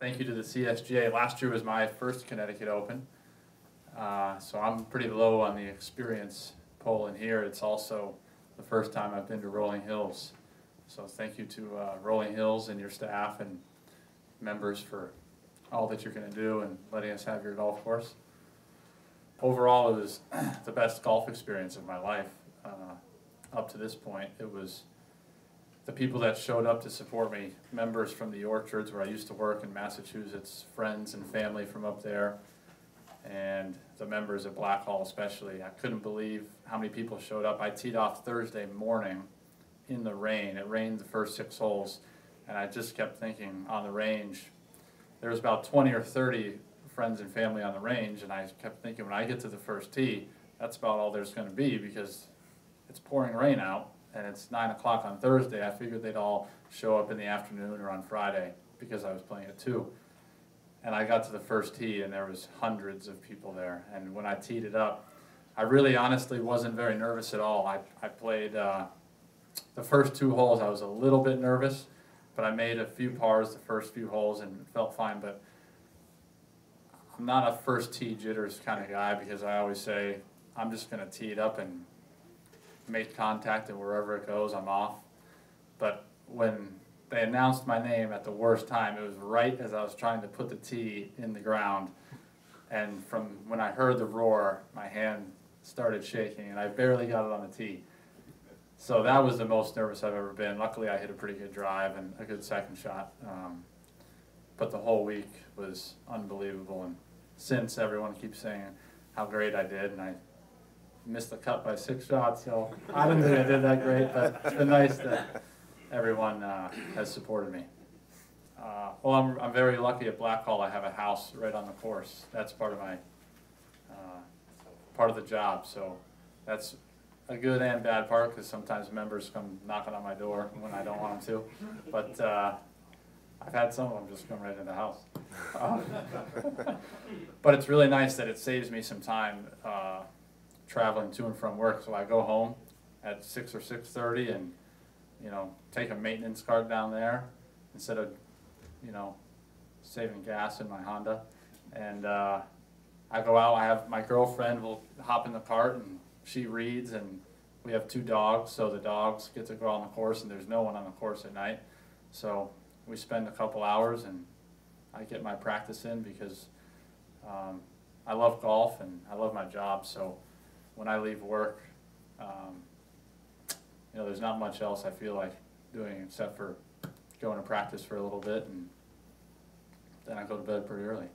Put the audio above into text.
Thank you to the CSGA. Last year was my first Connecticut Open, so I'm pretty low on the experience poll in here. It's also the first time I've been to Rolling Hills. So thank you to Rolling Hills and your staff and members for all that you're going to do and letting us have your golf course. Overall, it was the best golf experience of my life up to this point. It was the people that showed up to support me, members from the orchards where I used to work in Massachusetts, friends and family from up there, and the members at Blackhall especially. I couldn't believe how many people showed up. I teed off Thursday morning in the rain. It rained the first 6 holes, and I just kept thinking on the range, there was about 20 or 30 friends and family on the range, and I kept thinking when I get to the first tee, that's about all there's going to be because it's pouring rain out. And it's 9 o'clock on Thursday. I figured they'd all show up in the afternoon or on Friday because I was playing at 2. And I got to the first tee and there was hundreds of people there. And when I teed it up, I really honestly wasn't very nervous at all. I played the first 2 holes. I was a little bit nervous, but I made a few pars the first few holes and felt fine. But I'm not a first tee jitters kind of guy because I always say I'm just going to tee it up and make contact, and wherever it goes, I'm off. But when they announced my name at the worst time, it was right as I was trying to put the tee in the ground. And from when I heard the roar, my hand started shaking, and I barely got it on the tee. So that was the most nervous I've ever been. Luckily, I hit a pretty good drive and a good second shot. But the whole week was unbelievable. And since everyone keeps saying how great I did, and I missed the cut by 6 shots, so I didn't think I did that great, but it's been nice that everyone has supported me. Well, I'm very lucky at Blackhall. I have a house right on the course. That's part of my part of the job, so that's a good and bad part because sometimes members come knocking on my door when I don't want them to, but I've had some of them just come right in the house. But it's really nice that it saves me some time traveling to and from work, so I go home at 6 or 6:30 and take a maintenance cart down there instead of saving gas in my Honda, and I go out. I have my girlfriend will hop in the cart and she reads, and we have 2 dogs, so the dogs get to go on the course and there's no one on the course at night, so we spend a couple hours and I get my practice in because I love golf and I love my job. So when I leave work, there's not much else I feel like doing except for going to practice for a little bit, and then I go to bed pretty early.